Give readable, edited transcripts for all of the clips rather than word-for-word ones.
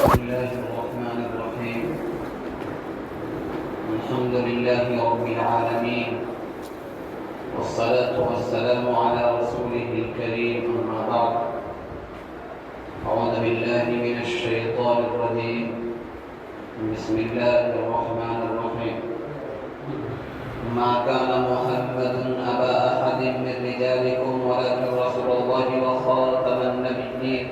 بسم الله الرحمن الرحيم. الحمد لله رب العالمين، والصلاة والسلام على رسوله الكريم، أما بعد. أعوذ بالله من الشيطان الرجيم. بسم الله الرحمن الرحيم. ما كان محمد أبا أحد من رجالكم ولكن رسول الله وخاتم النبيين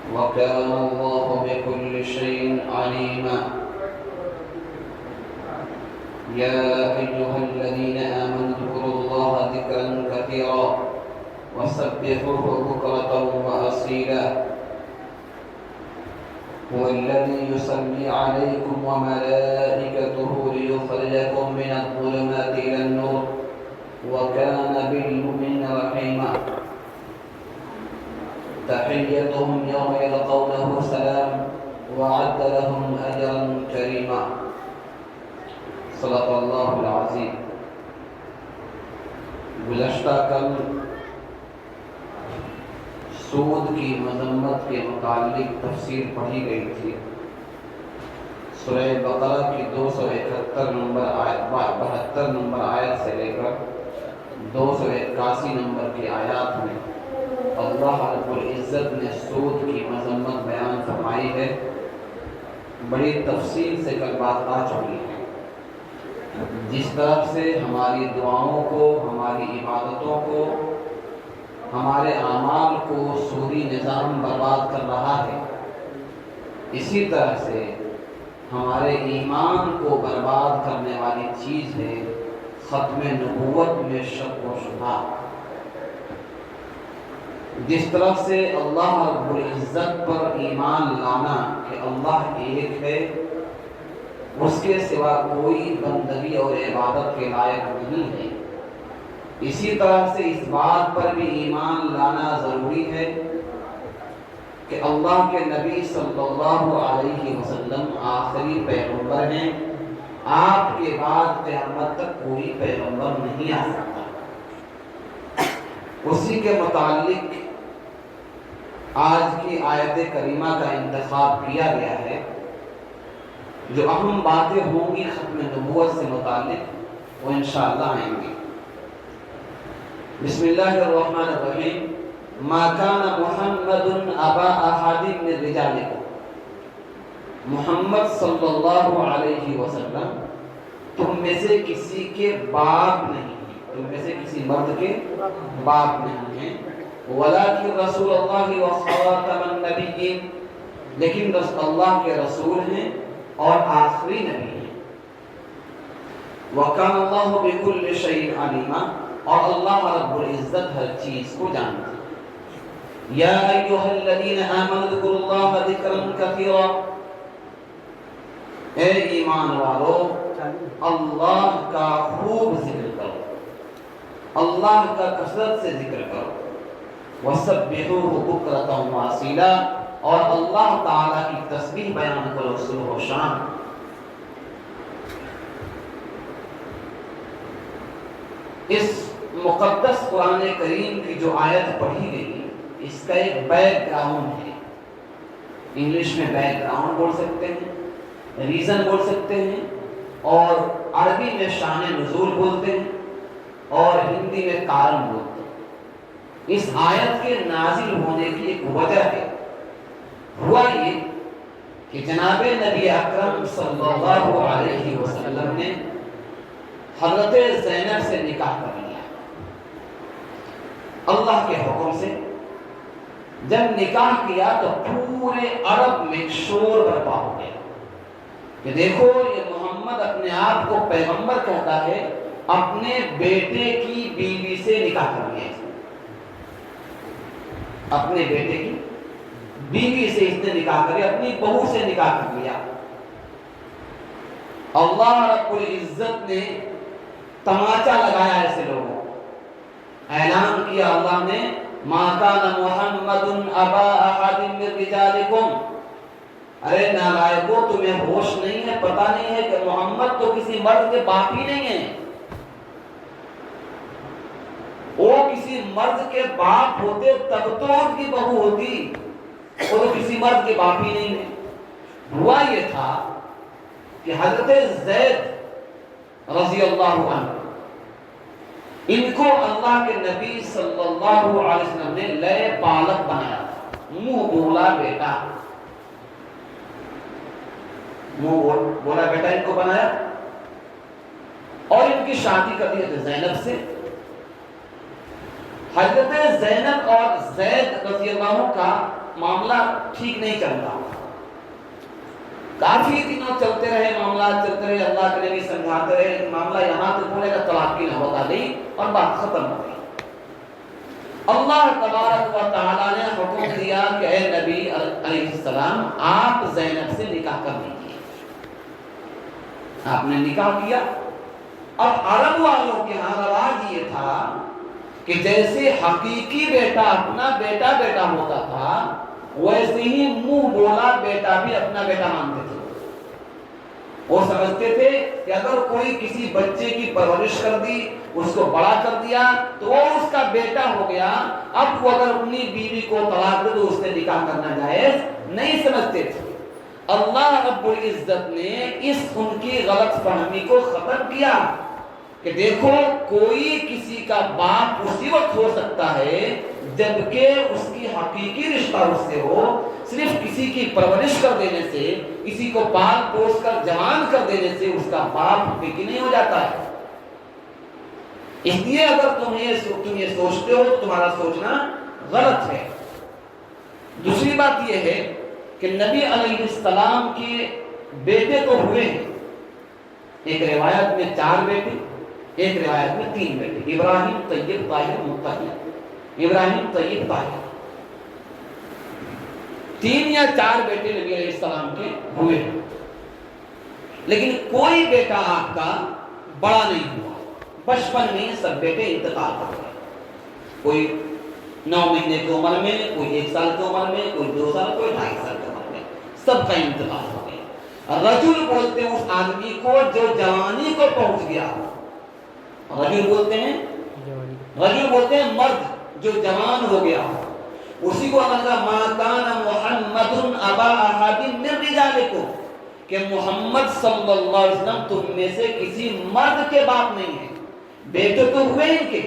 وكان الله بكل شيء عليما. يا أيها الذين آمنوا اذكروا الله ذكرا كثيرا وسبحوه بكرة وأصيلا. هو الذي يصلي عليكم وملائكته ليخرجكم من الظلمات إلى النور وكان بالمؤمنين رحيما. تحيتهم يوم يلقونه سلام وأعد لهم أجرا كريما. صدق اللہ العظیم. گزشتہ کل سود کی مذمت کے متعلق تفسیر پڑھی گئی تھی. سورہ بقرہ کی 271 نمبر آیت سے لے کر 281 نمبر کی آیات میں اللہ رب العزت نے سود کی مذمت بیان فرمائی ہے. بڑی تفصیل سے کل بات آ چکی ہے. جس طرف سے ہماری دعاؤں کو، ہماری عبادتوں کو، ہمارے اعمال کو سودی نظام برباد کر رہا ہے، اسی طرح سے ہمارے ایمان کو برباد کرنے والی چیز ہے ختم نبوت میں شک و شبہ. جس طرف سے اللہ رب العزت پر ایمان لانا کہ اللہ ایک ہے، اس کے سوا کوئی بندگی اور عبادت کے لائق نہیں ہے، اسی طرح سے اس بات پر بھی ایمان لانا ضروری ہے کہ اللہ کے نبی صلی اللہ علیہ وسلم آخری پیغمبر ہیں. آپ کے بعد قیامت تک کوئی پیغمبر نہیں آ سکتا. اسی کے متعلق آج کی آیت کریمہ کا انتخاب کیا گیا ہے. جو اہم باتیں ہوں گی ختم نبوت سے متعلق وہ انشاءاللہ آئیں گی. بسم اللہ الرحمن الرحیم. ما کان محمد ابا احد من رجالکم. محمد صلی اللہ علیہ وسلم تم میں سے کسی کے باپ نہیں ہیں، تم میں سے کسی مرد کے باپ نہیں ہیں. ولکن رسول اللہ وخاتم النبیین، لیکن اللہ کے رسول ہیں اور آخری نبی ہیں. وَكَانَ اللَّهُ بِكُلِّ شَيْءٍ عَلِيمًا، اور اللہ رب العزت ہر چیز کو جانتا ہے. یا ایھا الذین آمنوا اذکروا اللہ ذکرا کثیرا. اے ایمان والو، اللہ کا خوب ذکر کرو، اللہ کا کثرت سے ذکر کرو. وَسَبِّحُوهُ بُكْرَةً وَأَصِيلًا، اور اللہ تعالیٰ کی تسبیح بیان کرو صبح و شام. اس مقدس قرآن کریم کی جو آیت پڑھی گئی، اس کا ایک بیک گراؤنڈ ہے. انگلش میں بیک گراؤنڈ بول سکتے ہیں، ریزن بول سکتے ہیں، اور عربی میں شان نزول بولتے ہیں، اور ہندی میں کارن بولتے ہیں. اس آیت کے نازل ہونے کی ایک وجہ ہے. ہوا یہ کہ جناب نبی اکرم صلی اللہ علیہ وسلم نے حضرت زینب سے نکاح کر لیا اللہ کے حکم سے. جب نکاح کیا تو پورے عرب میں شور برپا ہو گیا کہ دیکھو یہ محمد اپنے آپ کو پیغمبر کہتا ہے، اپنے بیٹے کی بیوی سے نکاح کر لیا. اپنے بیٹے کی بیوی سے اس نے نکاح کر لیا، اپنی بہو سے نکاح کر لیا. اللہ رب العزت نے تماچا لگایا ایسے لوگوں. اعلان کیا اللہ نے، ما کان محمد ابا احد من رجالکم. ارے نالائقو، تمہیں ہوش نہیں ہے، پتہ نہیں ہے کہ محمد تو کسی مرد کے باپ ہی نہیں ہیں. وہ کسی مرد کے باپ ہوتے تب تو ان کی بہو ہوتی. وہ تو کسی مرد کے باپ ہی نہیں ہے۔ ہوا یہ تھا کہ حضرت زید رضی اللہ عنہ ان کو اللہ کے نبی صلی اللہ علیہ وسلم نے لئے پالک بنایا تھا، منہ بولا بیٹا، منہ بولا بیٹا ان کو بنایا، اور ان کی شادی کر دی حضرت زینب سے۔ حضرت زینب اور زید رضی اللہ عنہ کا معاملہ ٹھیک نہیں چلتا، کافی دنوں چلتے رہے، معاملات چلتے رہے، اللہ کے نبی سمجھاتے رہے، معاملہ یہاں تک پہنچے گا طلاق کی نوبت آ گئی اور بات ختم ہو گئی۔ اللہ تبارک و تعالیٰ نے حکم دیا کہ اے نبی علیہ السلام آپ زینب سے نکاح کر لیجیے۔ آپ نے نکاح کیا۔ اب عرب والوں کے ہاں رواج یہ تھا کہ جیسے حقیقی بیٹا اپنا بیٹا بیٹا ہوتا تھا، ویسے ہی منہ بولا بیٹا بھی اپنا بیٹا مانتے تھے۔ وہ سمجھتے تھے کہ اگر کوئی کسی بچے کی پرورش کر دی، اس کو بڑا کر دیا تو وہ اس کا بیٹا ہو گیا، اب وہ اگر اپنی بیوی کو طلاق دے تو اس سے نکاح کرنا جائز نہیں سمجھتے تھے۔ اللہ رب العزت نے اس ان کی غلط فہمی کو ختم کیا کہ دیکھو کوئی کسی کا باپ اسی وقت ہو سکتا ہے جبکہ اس کی حقیقی رشتہ اس سے ہو، صرف کسی کی پرورش کر دینے سے، کسی کو پال پوس کر جوان کر دینے سے اس کا باپ حقیقی نہیں ہو جاتا ہے۔ اس لیے اگر تم یہ سوچتے ہو تو تمہارا سوچنا غلط ہے۔ دوسری بات یہ ہے کہ نبی علیہ السلام کے بیٹے تو ہوئے ہیں، ایک روایت میں 4 بیٹے، ایک روایت میں 3 بیٹے، ابراہیم طیب طاہر مطہر، ابراہیم طیب طاہر، 3 یا 4 بیٹے نبی علیہ السلام کے ہوئے ہیں، لیکن کوئی بیٹا آپ کا بڑا نہیں ہوا۔ بچپن میں سب بیٹے انتقال کر گئے، کوئی 9 مہینے کی عمر میں، کوئی 1 سال کی عمر میں، کوئی 2 سال، کوئی 2.5 سال کی عمر میں، سب کا انتقال ہو گیا۔ رجل بولتے ہیں اس آدمی کو جو جوانی کو پہنچ گیا، رجل بولتے ہیں مرد جو جوان ہو گیا، اسی کو اللہ کا ما کان محمد ابا احد من رجالکم، کہ محمد صلی اللہ علیہ وسلم تم میں سے کسی مرد کے باپ نہیں ہے۔ بیٹے تو ہوئے ان کے،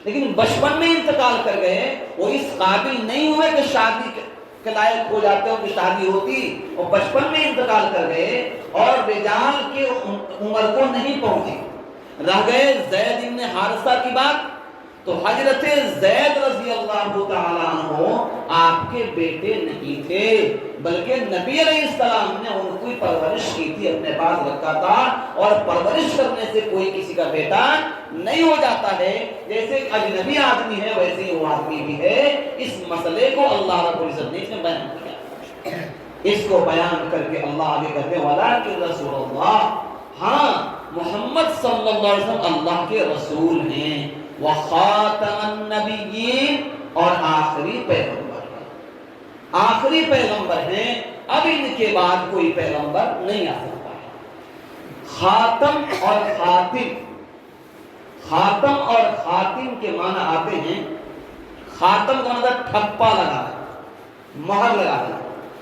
لیکن بچپن میں انتقال کر گئے، وہ اس قابل نہیں ہوئے کہ شادی کے لائق ہو جاتے ہو کہ شادی ہوتی، وہ بچپن میں انتقال کر گئے اور رجال کے عمر کو نہیں پہنچے۔ رہ گئے زید بن حارثہ کی بات، تو حضرت زید رضی اللہ تعالیٰ عنہ آپ کے بیٹے نہیں تھے، بلکہ نبی علیہ السلام نے ان کی پرورش کی تھی، اپنے پاس رکھا تھا، اور پرورش کرنے سے کوئی کسی کا بیٹا نہیں ہو جاتا ہے۔ جیسے اجنبی آدمی ہے ویسے ہی وہ آدمی بھی ہے۔ اس مسئلے کو اللہ رب العزت نے اس میں بیان کیا، اس کو بیان کر کے اللہ آگے کہتے ہیں وَلَٰكِن رَسُولَ اللَّهِ، ہاں محمد صلی اللہ علیہ وسلم اللہ کے رسول ہیں، وَخَاتَمَ النَّبِيِّينَ، اور آخری پیغمبر ہیں، آخری پیغمبر ہیں، اب ان کے بعد کوئی پیغمبر نہیں آ سکتا ہے۔ خاتم اور خاتم، خاتم اور خاتم کے معنی آتے ہیں، خاتم کا مطلب ٹھپا لگانا، مہر لگانا۔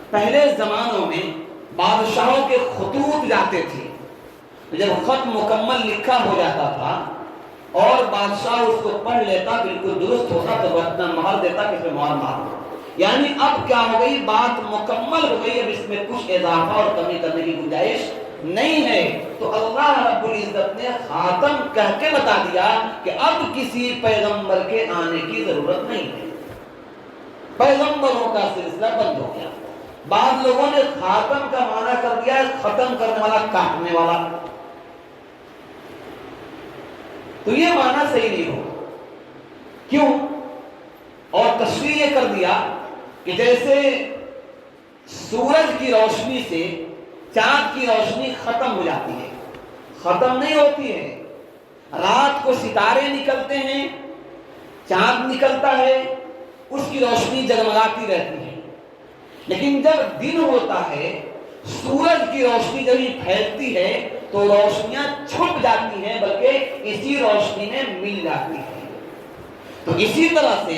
پہلے زمانوں میں بادشاہوں کے خطوط جاتے تھے، جب خط مکمل لکھا ہو جاتا تھا اور بادشاہ اس کو پڑھ لیتا، بالکل درست ہوتا تو وہ مہر دیتا کہ اس میں مہر مار دو۔ یعنی اب کیا ہو گئی، بات مکمل ہو گئی، اب اس میں کچھ اضافہ اور کمی کرنے کی گنجائش نہیں ہے۔ تو اللہ رب العزت نے خاتم کہہ کے بتا دیا کہ اب کسی پیغمبر کے آنے کی ضرورت نہیں ہے، پیغمبروں کا سلسلہ بند ہو گیا۔ بعض لوگوں نے خاتم کا معنی کر دیا ہے ختم کرنے والا، کاٹنے والا، تو یہ معنی صحیح نہیں ہو۔ کیوں؟ اور تشریح یہ کر دیا کہ جیسے سورج کی روشنی سے چاند کی روشنی ختم ہو جاتی ہے، ختم نہیں ہوتی ہے، رات کو ستارے نکلتے ہیں، چاند نکلتا ہے، اس کی روشنی جگمگاتی رہتی ہے، لیکن جب دن ہوتا ہے سورج کی روشنی جب ہی پھیلتی ہے تو روشنیاں چھپ جاتی ہیں، بلکہ اسی روشنی میں مل جاتی ہے۔ تو اسی طرح سے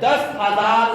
10,000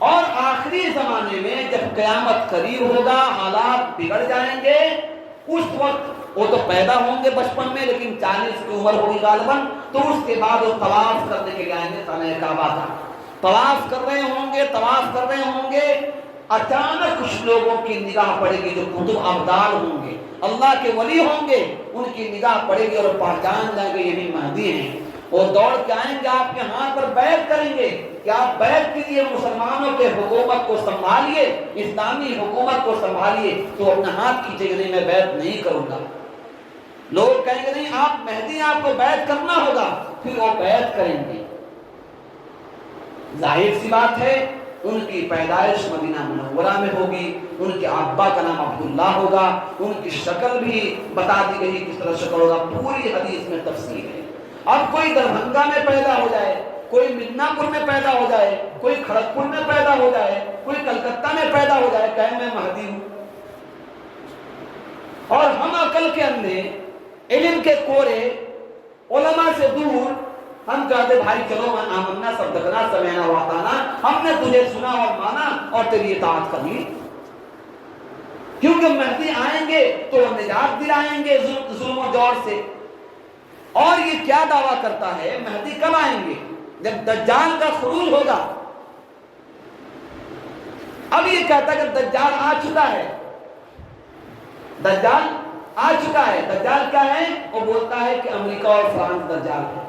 اور آخری زمانے میں جب قیامت قریب ہوگا، حالات بگڑ جائیں گے، اس وقت وہ تو پیدا ہوں گے بچپن میں، لیکن 40 کی عمر ہوگی غالباً، تو اس کے بعد وہ طواف کرنے کے لیے آئیں گے خانہ کعبہ کا، طواف کر رہے ہوں گے، اچانک کچھ لوگوں کی نگاہ پڑے گی جو قطب ابدال ہوں گے، اللہ کے ولی ہوں گے، ان کی نگاہ پڑے گی اور پہچان جائیں گے یہ بھی مہدی ہیں، اور دوڑ کے آئیں گے، آپ کے ہاتھ پر بیعت کریں گے کہ آپ بیعت کیجیے، مسلمانوں کے حکومت کو سنبھالیے، اسلامی حکومت کو سنبھالیے، تو اپنا ہاتھ کھینچے گا، نہیں میں بیعت نہیں کروں گا۔ لوگ کہیں گے نہیں آپ مہدی، آپ کو بیعت کرنا ہوگا، پھر وہ بیعت کریں گے۔ ظاہر سی بات ہے ان کی پیدائش مدینہ منورہ میں ہوگی، ان کے ابا کا نام عبداللہ ہوگا، ان کی شکل بھی بتا دی گئی کس طرح شکل ہوگا، پوری حدیث میں تفصیل ہے۔ اب کوئی دربھنگہ میں پیدا ہو جائے، کوئی مدنا پور میں پیدا ہو جائے، کوئی کھڑگپور میں پیدا ہو جائے، کوئی کلکتہ میں پیدا ہو جائے، کہے میں مہدی ہوں، اور ہم عقل کے اندھے، علم کے کورے، علماء سے دور، ہم کہتے بھائی چلو آمنا صدقنا سمعنا واطعنا، ہم نے تجھے سنا اور مانا اور تیری اطاعت کر لی، کیونکہ مہدی آئیں گے تو نجات دلائیں گے ظلم و جور سے۔ اور یہ کیا دعویٰ کرتا ہے مہدی کب آئیں گے؟ جب دجال کا خروج ہوگا۔ اب یہ کہتا ہے کہ دجال آ چکا ہے، دجال آ چکا ہے۔ دجال کیا ہے؟ وہ بولتا ہے کہ امریکہ اور فرانس دجال ہے،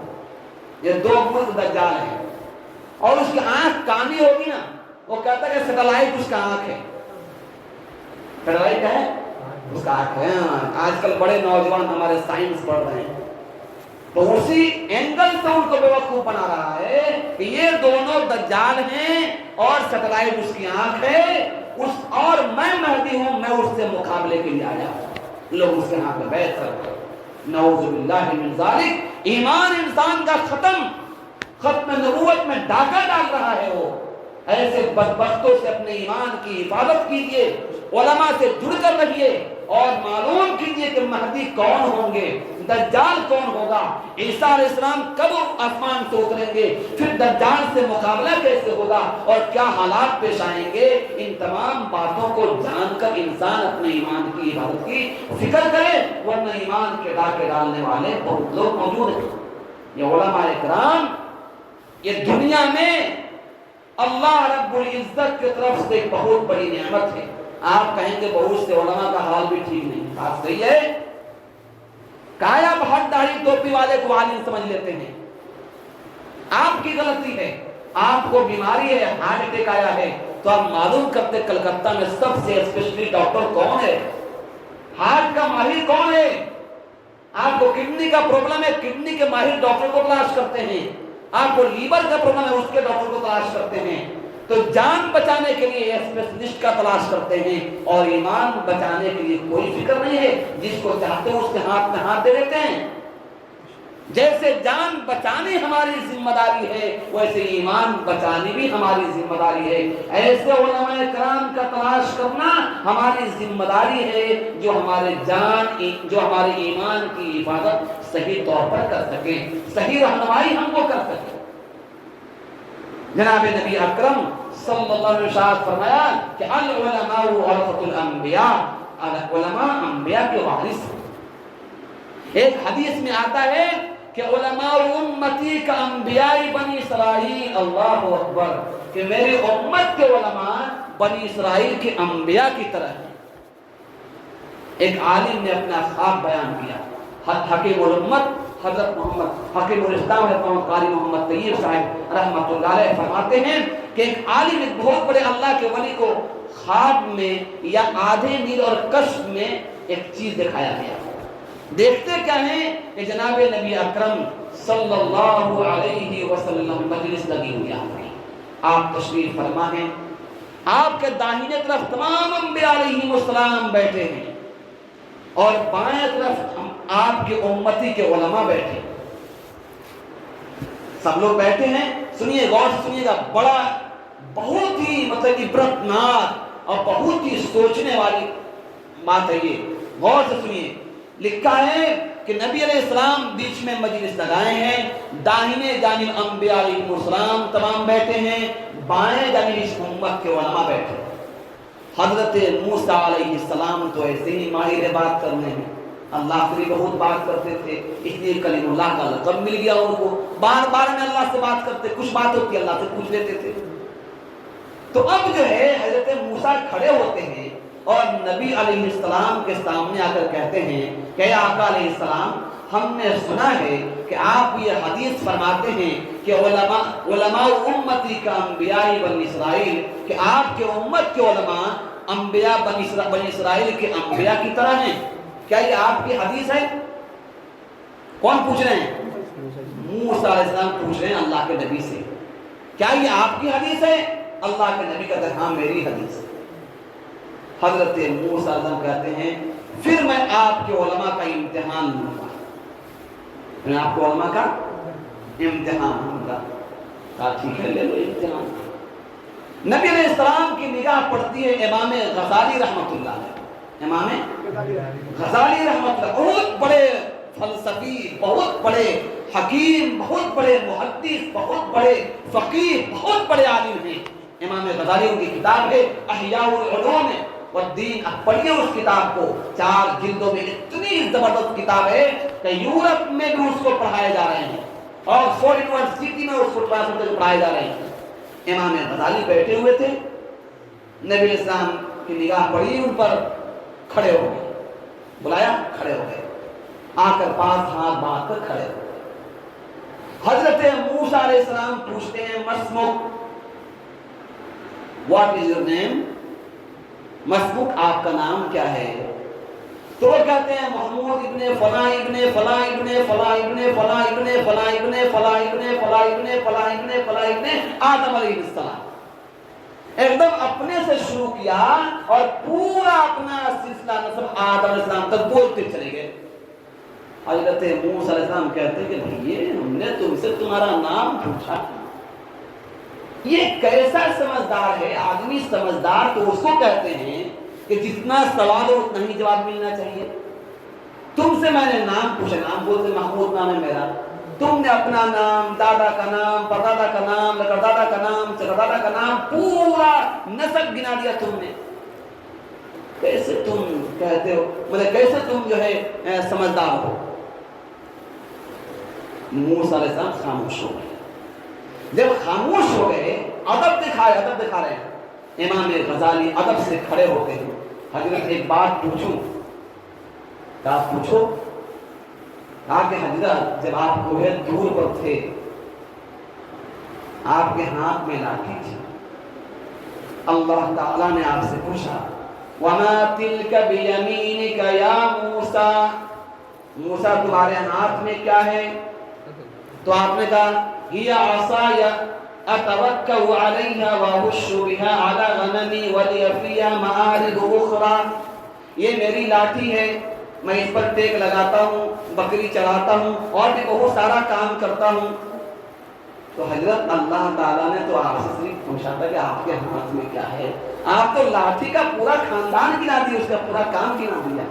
یہ دو ملک دجال ہیں، اور اس کی آنکھ کانی ہوگی نا، وہ کہتا ہے کہ سیٹلائٹ اس کا آنکھ ہے، سیٹلائٹ ہے اس کا آنکھ ہے۔ آج کل بڑے نوجوان ہمارے سائنس پڑھ رہے ہیں، تو اسی اینگل سے ان کو بیوقوف بنا رہا ہے کہ یہ دونوں دجال ہیں اور سیٹلائٹ اس کی آنکھ ہے، اور میں مہدی ہوں، میں اس سے مقابلے کے لیے آیا ہوں۔ لوگ اس کے ہاتھ میں بیعت کرتے ہیں، نعوذ باللہ من ذالک۔ ایمان انسان کا ختم نبوت میں ڈاکہ ڈال رہا ہے وہ۔ ایسے بدبختوں سے اپنے ایمان کی حفاظت کیجئے، علماء سے جڑ کر رہیے، اور معلوم کیجئے کہ مہدی کون ہوں گے، دجال کون ہوگا، عیسیٰ علیہ السلام کب آسمان سے اتریں گے، پھر دجال سے مقابلہ کیسے ہوگا، اور کیا حالات پیش آئیں گے۔ ان تمام باتوں کو جان کر انسان اپنے ایمان کی حفاظت کی فکر کرے، ورنہ ایمان کے ڈاکے ڈالنے والے بہت لوگ موجود ہیں۔ یہ علماء کرام یہ دنیا میں اللہ رب العزت کی طرف سے ایک بہت بڑی نعمت ہے۔ آپ کہیں گے بہت سے علماء کا حال بھی ٹھیک نہیں، بات صحیح ہے، کہا آپ ہر داڑھی ٹوپی والے کو عالم سمجھ لیتے ہیں، آپ کی غلطی ہے۔ آپ کو بیماری ہے، ہارٹ اٹیک آیا ہے، تو آپ معلوم کرتے کلکتہ میں سب سے اسپیشلسٹ ڈاکٹر کون ہے، ہارٹ کا ماہر کون ہے۔ آپ کو کڈنی کا پرابلم ہے، کڈنی کے ماہر ڈاکٹر کو تلاش کرتے ہیں، آپ کو لیور کا پرابلم ہے، اس کے ڈاکٹر کو تلاش کرتے ہیں۔ تو جان بچانے کے لیے اسپیشلسٹ کا تلاش کرتے ہیں، اور ایمان بچانے کے لیے کوئی فکر نہیں ہے، جس کو چاہتے ہیں اس کے ہاتھ میں ہاتھ دے دیتے ہیں۔ جیسے جان بچانی ہماری ذمہ داری ہے، ویسے ایمان بچانی بھی ہماری ذمہ داری ہے۔ ایسے علماء کرام کا تلاش کرنا ہماری ذمہ داری ہے جو ہمارے ایمان کی حفاظت صحیح طور پر کر سکیں، صحیح رہنمائی ہم کو کر سکیں۔ جناب نبی اکرم صلی اللہ علیہ وسلم فرمایا کہ العلماء ورثۃ الانبیاء، علماء انبیاء کے وارث ہیں۔ ایک حدیث میں آتا ہے کہ علماء امتی کا انبیاء بنی اسرائیل، اللہ اکبر، کہ میری امت کے علماء بنی اسرائیل کے انبیاء کی طرح ہیں۔ ایک عالم نے اپنا خواب بیان کیا، حکیم الامت حضرت محمد حکیم الاسلام حضرت قاری محمد طیب صاحب رحمۃ اللہ علیہ فرماتے ہیں کہ ایک عالم ایک بہت بڑے اللہ کے ولی کو خواب میں یا آدھے نیند اور کشف میں ایک چیز دکھایا گیا۔ دیکھتے کیا ہیں کہ جناب نبی اکرم صلی اللہ علیہ وسلم مجلس لگی ہوئی آپ تشریف فرما ہیں، آپ کے داہنے طرف تمام انبیاء علیہ السلام بیٹھے ہیں، اور بائیں طرف آپ کے امتی کے علماء بیٹھے، سب لوگ بیٹھے ہیں۔ سنیے، غور سے سنیے گا، بڑا بہت ہی عبرتناک اور بہت ہی سوچنے والی بات ہے یہ، غور سے سنیے۔ لکھا ہے کہ نبی علیہ السلام بیچ میں مجلس لگائے ہیں، داہنے جانب انبیاء علیہ السلام تمام بیٹھے ہیں، بائیں جانب اس امت کے علماء بیٹھے ہیں۔ حضرت موسیٰ علیہ السلام تو ایسے ہی ماہر بات کرنے ہیں، اللہ سے بھی بہت بات کرتے تھے، اس لیے کلیم اللہ کا لقب مل گیا ان کو، بار بار میں اللہ سے بات کرتے، کچھ بات ہوتی اللہ سے پوچھ لیتے تھے۔ تو اب جو ہے حضرت موسیٰ کھڑے ہوتے ہیں اور نبی علیہ السلام کے سامنے آ کر کہتے ہیں کہ اے آقا علیہ السلام، ہم نے سنا ہے کہ آپ یہ حدیث فرماتے ہیں کہ علماء امتی کا انبیاء بنی اسرائیل، کہ آپ کے امت کے علماء انبیاء بنی اسرائیل کے انبیاء کی طرح ہیں، کیا یہ آپ کی حدیث ہے؟ کون پوچھ رہے ہیں؟ موسیٰ علیہ السلام پوچھ رہے ہیں اللہ کے نبی سے، کیا یہ آپ کی حدیث ہے؟ اللہ کے نبی کہتے ہیں ہاں میری حدیث ہے۔ حضرت موسیٰ علیہ السلام کہتے ہیں پھر میں آپ کے علماء کا امتحان لوں گا، میں آپ کو علماء کا امتحان لوں گا۔ کہا ٹھیک ہے لے لو امتحان۔ نبی علیہ السلام کی نگاہ پڑتی ہے امام غزالی رحمۃ اللہ علیہ، امام غزالی رحمۃ اللہ، بہت بڑے فلسفی، بہت بڑے حکیم، بہت بڑے محدث، بہت بڑے فقیہ، بہت بڑے عالم ہیں امام غزالی۔ ان کی کتاب ہے احیاء العلوم والدین، اب پڑھیے اس کتاب کو، 4 جلدوں میں، اتنی زبردست کتاب ہے کہ یورپ میں بھی اس کو پڑھائے جا رہے ہیں، اور فورڈ یونیورسٹی میں اس کو پڑھائے جا رہے ہیں۔ امام غزالی بیٹھے ہوئے تھے، نبی علیہ السلام کی نگاہ پڑی ان پر، کھڑے ہو گئے، بلایا کھڑے ہو گئے، آ کر پاس ہاتھ باندھ کر کھڑے ہو گئے۔ حضرت موسیٰ علیہ السلام پوچھتے ہیں مسمک، واٹ از یور نیم؟ مسمک آپ کا نام کیا ہے؟ تو وہ کہتے ہیں محمود ابن فلاں ابن فلاں ابن فلاں ابن فلاں ابن فلاں ابن فلاں ابن فلاں ابن فلاں ابن فلاں ابن آدم علیہ السلام۔ ایک دم اپنے سے شروع کیا اور پورا اپنا سلسلہ نسب آدم علیہ السلام تک بولتے چلے گئے۔ حضرت موسیٰ علیہ السلام کہتے ہیں کہ بھئی ہم نے تم سے تمہارا نام پوچھا، یہ کیسا سمجھدار ہے آدمی؟ سمجھدار تو اس کو کہتے ہیں کہ جتنا سوال ہو اتنا ہی جواب ملنا چاہیے۔ تم سے میں نے نام پوچھا، نام بولتے محمود نام ہے میرا، تم نے اپنا نام، دادا کا نام، پردادا کا نام، لکردادا کا نام، چکردادا کا نام، پورا نسب گنا دیا تم نے، کیسے تم کہتے ہو، مطلب کیسے تم جو ہے سمجھدار ہو؟ موسیٰ علیہ السلام خاموش ہو گئے۔ جب خاموش ہو گئے، ادب دکھا رہے ہیں، امام غزالی ادب سے کھڑے ہوتے ہیں، حضرت ایک بات پوچھوں؟ کیا پوچھو؟ کہا کہ حضرت جب آپ کوہ طور پر تھے، آپ کے ہاتھ میں لاٹھی تھی، اللہ تعالیٰ نے آپ سے پوچھا وَمَا تِلْكَ بِيَمِينِكَ يَا مُوسَىٰ، موسیٰ تمہارے ہاتھ میں کیا ہے؟ تو آپ نے کہا هِيَ عَصَايَ أَتَوَكَّأُ عَلَيْهَا وَأَهُشُّ بِهَا عَلَى غَنَمِي وَلِيَ فِيهَا مَآرِبُ أُخْرَىٰ، یہ میری لاٹھی ہے، میں اس پر ٹیک لگاتا ہوں، بکری چراتا ہوں، اور بھی بہت سارا کام کرتا ہوں۔ تو حضرت اللہ تعالیٰ نے تو آپ سے صرف پوچھا تھا کہ آپ کے ہاتھ میں کیا ہے، آپ تو لاٹھی کا پورا خاندان گنا دیا، اس کا پورا کام گنا دیا۔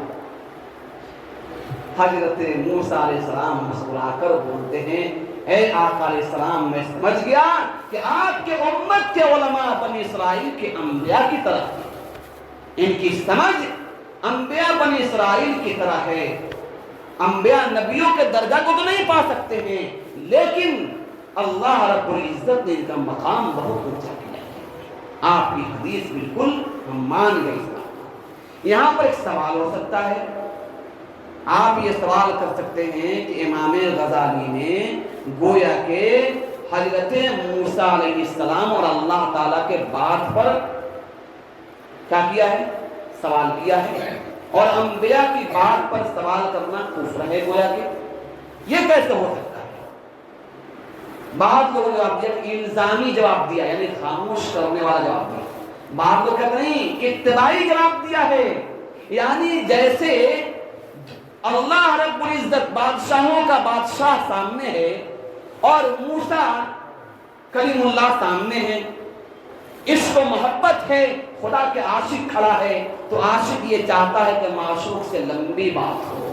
حضرت موسیٰ علیہ السلام مسکرا کر بولتے ہیں اے آقا علیہ السلام، میں سمجھ گیا کہ آپ کے امت کے علماء بنی اسرائیل کے انبیاء کی طرح ہیں، ان کی سمجھ انبیاء بنی اسرائیل کی طرح ہے۔ انبیاء نبیوں کے درجہ کو تو نہیں پا سکتے ہیں، لیکن اللہ رب العزت نے ان کا مقام بہت اونچا کیا ہے۔ آپ کی حدیث بالکل ہم مان گئے۔ یہاں پر ایک سوال ہو سکتا ہے، آپ یہ سوال کر سکتے ہیں کہ امام غزالی نے گویا کہ حضرت موسیٰ علیہ السلام اور اللہ تعالیٰ کے بات پر کیا کیا ہے؟ سوال کیا ہے، اور انبیاء کی بات پر سوال کرنا کفر ہے گویا کہ، یہ کیسے ہو سکتا ہے؟ بعض لوگوں نے جواب دیا کہ الزامی جواب دیا، یعنی خاموش کرنے والا جواب دیا۔ بعض لوگ کہتے نہیں، اتباعی جواب دیا ہے، یعنی جیسے اللہ رب العزت بادشاہوں کا بادشاہ سامنے ہے اور موسیٰ کلیم اللہ سامنے ہے، عشق و محبت ہے، خدا کے عاشق کھڑا ہے، تو عاشق یہ چاہتا ہے کہ معشوق سے لمبی بات ہو،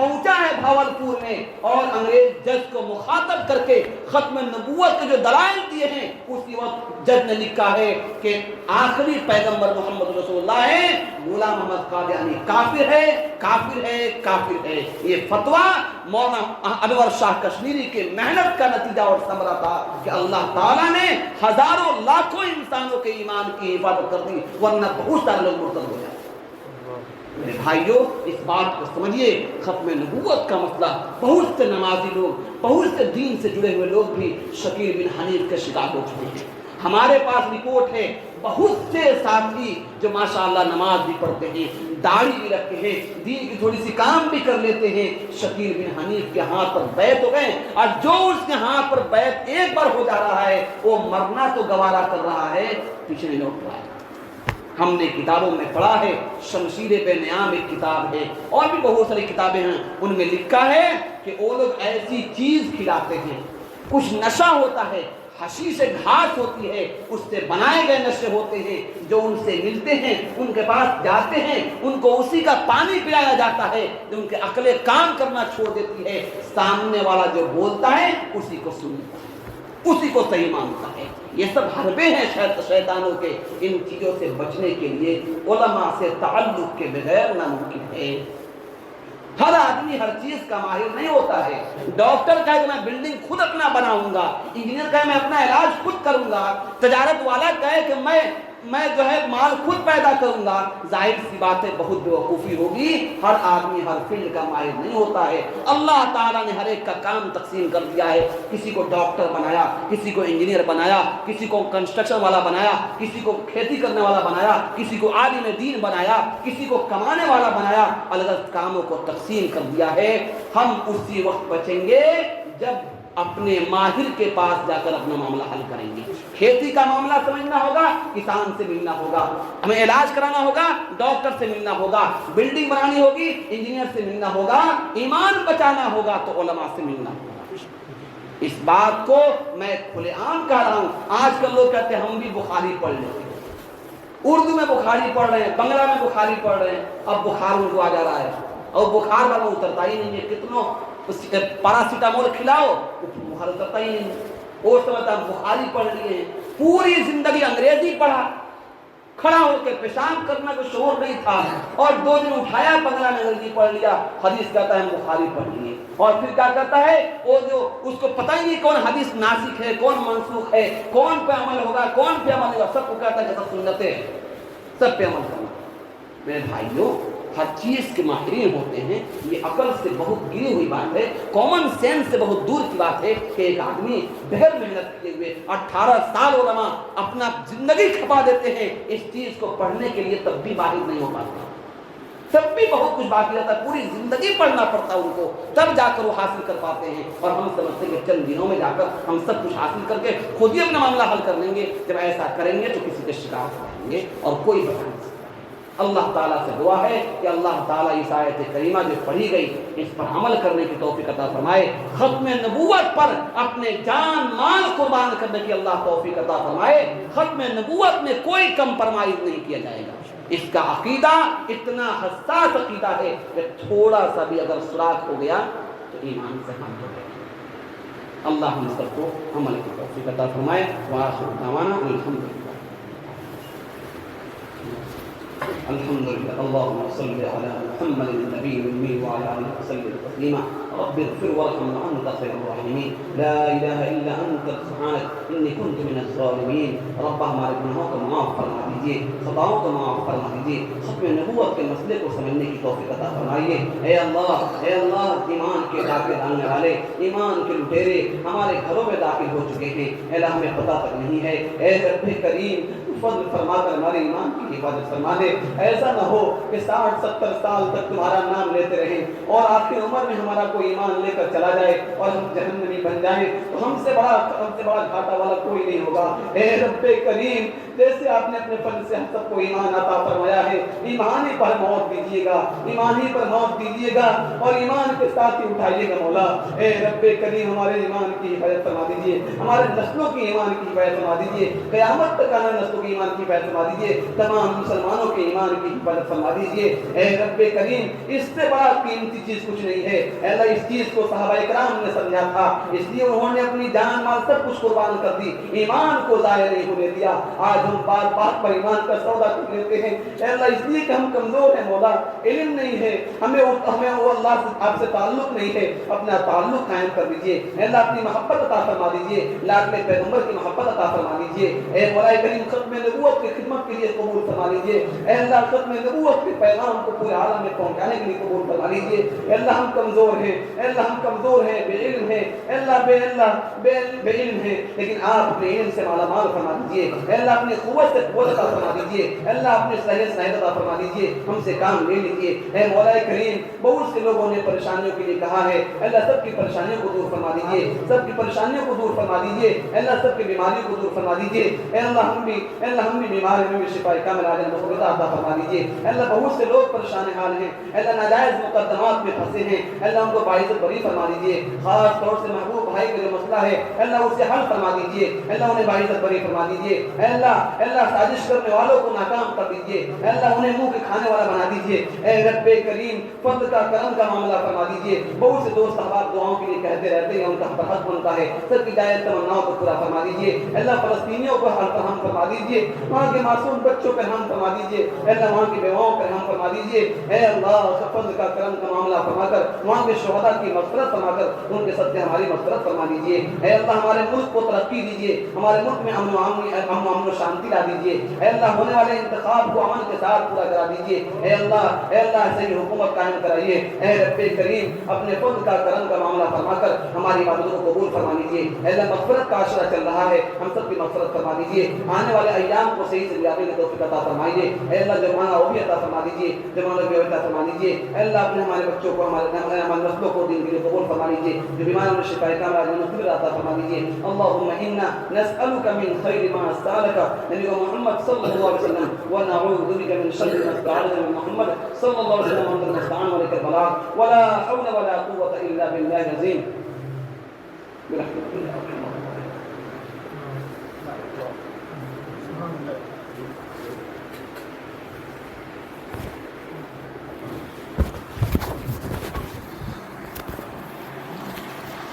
پہنچا ہے بھاولپور میں اور انگریز جج کو مخاطب کر کے ختم نبوت کے جو دلائل دیے ہیں اسی وقت جج نے لکھا ہے کہ آخری پیغمبر محمد رسول اللہ ہے، غلام محمد قادیانی کافر ہے، کافر ہے، کافر ہے۔ یہ فتویٰ مولانا انور شاہ کشمیری کے محنت کا نتیجہ اور ثمرہ تھا کہ اللہ تعالیٰ نے ہزاروں لاکھوں انسانوں کے ایمان کی حفاظت کر دی، ورنہ بہت سارے لوگ مرتد ہو جاتے۔ میرے بھائیوں اس بات کو سمجھیے، ختم نبوت کا مسئلہ بہت سے نمازی لوگ، بہت سے دین سے جڑے ہوئے لوگ بھی شکیل بن حنیف کے شکار ہو چکے ہیں۔ ہمارے پاس رپورٹ ہے بہت سے ساتھی جو ماشاءاللہ نماز بھی پڑھتے ہیں، داڑھی بھی رکھتے ہیں، دین کی تھوڑی سی کام بھی کر لیتے ہیں، شکیل بن حنیف کے ہاتھ پر بیعت ہو گئے، اور جو اس کے ہاتھ پر بیعت ایک بار ہو جا رہا ہے وہ مرنا تو گوارا کر رہا ہے، پیچھے نہیں لوٹ رہا ہے۔ ہم نے کتابوں میں پڑھا ہے، شمشیر بے نیام ایک کتاب ہے اور بھی بہت ساری کتابیں ہیں، ان میں لکھا ہے کہ وہ لوگ ایسی چیز کھلاتے ہیں، کچھ نشہ ہوتا ہے، حشیش گھاس ہوتی ہے، اس سے بنائے گئے نشے ہوتے ہیں، جو ان سے ملتے ہیں، ان کے پاس جاتے ہیں، ان کو اسی کا پانی پلایا جاتا ہے، جو ان کے عقلیں کام کرنا چھوڑ دیتی ہے، سامنے والا جو بولتا ہے اسی کو سنتا ہے، اسی کو صحیح مانتا ہے۔ یہ سب حربے ہیں شیطانوں کے، ان چیزوں سے بچنے کے لیے علماء سے تعلق کے بغیر ناممکن ہے۔ ہر آدمی ہر چیز کا ماہر نہیں ہوتا ہے۔ ڈاکٹر کہے کہ میں بلڈنگ خود اپنا بناؤں گا، انجینئر کہے میں اپنا علاج خود کروں گا، تجارت والا کہے کہ میں جو ہے مال خود پیدا کروں گا، ظاہر سی بات ہے بہت بیوقوفی ہوگی۔ ہر آدمی ہر فیلڈ کا ماہر نہیں ہوتا ہے۔ اللہ تعالیٰ نے ہر ایک کا کام تقسیم کر دیا ہے، کسی کو ڈاکٹر بنایا، کسی کو انجینئر بنایا، کسی کو کنسٹرکشن والا بنایا، کسی کو کھیتی کرنے والا بنایا، کسی کو عالم دین بنایا، کسی کو کمانے والا بنایا، الگ الگ کاموں کو تقسیم کر دیا ہے۔ ہم اسی وقت بچیں گے جب اپنے ماہر کے پاس جا کر اپنا معاملہ حل کریں گے۔ کھیتی کا معاملہ سمجھنا ہوگا، کسان سے ملنا ہوگا، ہمیں علاج کرانا ہوگا، ڈاکٹر سے ملنا ہوگا، بلڈنگ بنانی ہوگی، انجینئر سے ملنا ہوگا، ایمان بچانا ہوگا تو علماء سے ملنا ہوگا۔ اس بات کو میں کھلے عام کہہ رہا ہوں۔ آج کل لوگ کہتے ہیں ہم بھی بخاری پڑھ لیتے ہیں، اردو میں بخاری پڑھ رہے ہیں، بنگلہ میں بخاری پڑھ رہے ہیں، اب بخار ان کو آ جا رہا ہے اور بخار والا اترتا ہی نہیں ہے۔ کتنوں پیراسیٹامول کھلاؤ بخار اترتا ہی نہیں ہے۔ وہ سمجھتا بخاری پڑھ لیے ہیں، پوری زندگی انگریزی پڑھا، کھڑا ہو کے پیشاب کرنا کوئی شعور نہیں تھا، اور 2 دن اٹھایا بنگلہ میں انگریزی پڑھ لیا، حدیث کہتا ہے ہم بخاری پڑھ لیے، اور پھر کیا کرتا ہے وہ جو اس کو پتہ ہی نہیں کون حدیث ناسخ ہے، کون منسوخ ہے، کون پہ عمل ہوگا، کون پہ عمل ہوگا، سب کو کہتا ہے کہ سب سنت ہے، سب پہ عمل کرنا۔ میرے بھائیوں ہر چیز کے ماہرین ہوتے ہیں، یہ عقل سے بہت گری ہوئی بات ہے، کامن سینس سے بہت دور کی بات ہے کہ ایک آدمی بغیر محنت کیے ہوئے 18 سال علماء اپنا زندگی کھپا دیتے ہیں اس چیز کو پڑھنے کے لیے، تب بھی ماہر نہیں ہو پاتا، تب بھی بہت کچھ باقی رہتا ہے، پوری زندگی پڑھنا پڑتا ہے ان کو، تب جا کر وہ حاصل کر پاتے ہیں۔ اور ہم سمجھتے ہیں کہ چند دنوں میں جا کر ہم سب کچھ حاصل کر کے خود ہی اپنا معاملہ حل کر لیں گے۔ جب ایسا کریں گے تو کسی کے شکار ہو جائیں گے اور کوئی بتا نہیں سکتا۔ اللہ تعالیٰ سے دعا ہے کہ اللہ تعالیٰ اس آیت کریمہ جو پڑھی گئی اس پر عمل کرنے کی توفیق عطا فرمائے، ختم نبوت پر اپنے جان مال قربان کرنے کی اللہ توفیق عطا فرمائے۔ ختم نبوت میں کوئی کمپرمائز نہیں کیا جائے گا۔ اس کا عقیدہ اتنا حساس عقیدہ ہے کہ تھوڑا سا بھی اگر سراغ ہو گیا تو ایمان سے ہم ہو گئے۔ اللہ ہم سب کو عمل کی توفیق عطا فرمائے۔ وآخر دعوانا الحمدللہ الحمدللہ اللهم صل على محمد النبي الأمي وعلى آله وسلم تسليما رب اغفر وارحم وأنت خير الراحمين لا إله إلا أنت سبحانك إني كنت من الظالمين رب ہمارے گناہوں کو معاف فرما دیجیے، خطاؤں کو معاف فرما دیجیے، ختم نبوت کے مسئلے کو سمجھنے کی توفیق عطا فرمائیے۔ اے اللہ ایمان کے ڈاکے ڈالنے والے، ایمان کے لٹیرے ہمارے گھروں میں داخل ہو چکے ہیں، اے اللہ ہمیں پتہ تک نہیں ہے۔ اے رب کریم فضل فرما کر ہمارے ایمان کی حفاظت فرما دے، ایسا نہ ہو کہ 60-70 سال تک تمہارا نام لیتے رہیں اور آخر عمر میں ہمارا کوئی ایمان لے کر چلا جائے اور ہم جہنمی بن جائیں، تو ہم سے بڑا گھاٹا والا کوئی نہیں ہوگا۔ اے رب کریم جیسے آپ نے اپنے فضل سے ہم سب کو ایمان عطا فرمایا ہے، ایمان ہی پر موت دیجیے گا، ایمان ہی پر موت دیجیے گا اور ایمان کے ساتھ ہی اٹھائیے گا مولا۔ اے رب کریم ہمارے ایمان کی حفاظت فرما دیجیے، ہمارے نسلوں کی ایمان کی حفاظت فرما دیجیے، قیامت تک آنے نسلوں کی کی ایمان کی حفاظت فرما دیجیے، تمام مسلمانوں کے ایمان کی حفاظت فرما دیجیے۔ اے رب کریم، اس سے بڑا قیمتی چیز کچھ نہیں ہے۔ اے اللہ، اس چیز کو صحابہ کرام نے سمجھا تھا، اس لیے انہوں نے اپنی جان مال سب کچھ قربان کر دی، ایمان کو ضائع نہیں ہونے دیا۔ آج ہم بات بات پر ایمان کا سودا کر لیتے ہیں اے اللہ، اس لیے کہ ہم کمزور ہیں مولا، علم نہیں ہے ہمیں وہ اللہ سے آپ سے تعلق نہیں ہے، اپنا تعلق قائم کر دیجئے۔ اے اللہ، اپنی محبت عطا فرما دیجئے، لاڈلے پیغمبر کی محبت عطا فرما دیجئے۔ اے مولا کریم، ختم نبوت کی خدمت کے لیے قبول فرما لیجئے۔ اے اللہ، ختم نبوت کے پیغام کو پورے عالم میں پہنچانے کے لیے قبول فرما لیجئے۔ اے اللہ، ہم کمزور ہیں، اے اللہ ہم کمزور ہیں، بے علم ہیں، اے اللہ بے علم ہیں، لیکن آپ اپنے علم سے مالا مال فرما دیجئے۔ اے اللہ، اپنی قوت سے قوت عطا فرما دیجئے۔ اے اللہ، اپنے صحت عطا فرما دیجئے، ہم سے کام لے لیجئے۔ اے مولا کریم، بہت سے لوگوں نے پریشانیوں کے لیے کہا ہے، اے اللہ سب کی پریشانیوں کو دور فرما دیجئے، سب کی پریشانیوں کو دور فرما دیجئے۔ اے اللہ، سب کی بیماریوں کو دور فرما دیجئے۔ اے اللہ، ہم بھی بیمار ہیں، ہمیں شفا کامل عاجل مفرطہ عطا فرما دیجئے۔ اے اللہ، بہت سے لوگ پریشان حال ہیں، اے اللہ ناجائز مقدمات میں پھنسے ہیں، اے اللہ ان کو باعزت بری فرما دیجئے۔ خاص طور سے محبوب بھائی کا جو مسئلہ ہے، اے اللہ اسے حل فرما دیجئے، اے اللہ انہیں باعزت بری فرما دیجئے۔ اے اللہ سازش کرنے والوں کو ناکام کر دیجئے، اے اللہ انہیں منہ کے کھانے والا بنا دیجئے۔ اے رب کریم، فضل کا کرم کا معاملہ فرما دیجئے۔ بہت سے دوست احباب دعاؤں کے لیے کہتے رہتے ہیں، ان کا فرحت بنتا ہے، سب کی جائز تمناؤں کو پورا فرما دیجئے۔ اے اللہ فلسطینیوں پر رحم فرما دیجئے، وہاں کے معصوم بچوں پر رحم فرما دیجئے، اے اللہ وہاں کی بیواؤں پر رحم فرما دیجئے۔ اے اللہ فضل کا کرم کا معاملہ فرما کر وہاں کے شہداء کی مغفرت فرما کر ان کے صدقے ہماری مغفرت فرما دیجئے۔ اے اللہ ہمارے ملک کو ترقی دیجئے، ہمارے ملک میں امن و شانتی لا دیجئے۔ اے اللہ ہونے والے انتخاب کو امن کے ساتھ پورا کرا دیجئے۔ اے اللہ صحیح حکومت قائم کرائیے۔ اے رب کریم، اپنے فضل کا کرم کا معاملہ فرما کر ہماری عبادتوں کو قبول فرما لیجئے۔ اے اللہ مغفرت کا عشرہ چل رہا ہے، ہم سب کی مغفرت فرما دیجئے، آنے والے ایام کو صحیح سے گزارنے کی توفیق عطا فرمائیے۔ اے اللہ جرمانہ وہ بھی عطا فرما دیجئے، جرمانہ بھی عطا فرما دیجئے۔ اے اللہ اپنے ہمارے بچوں کو ہمارے نسلوں کو دین کے لیے قبول فرما لیجئے، جو بیمار ہیں شفا کاملہ عاجل عطا فرما دیجئے۔ اللهم انا نسألك من خير ما سألك نبي محمد صلى الله عليه وسلم ونعوذ بك من شر ما استعاذ من محمد صلى الله عليه وسلم وانت المستعان ولك البلاغ ولا حول ولا قوة إلا بالله العظيم برحمتك يا أرحم الراحمين۔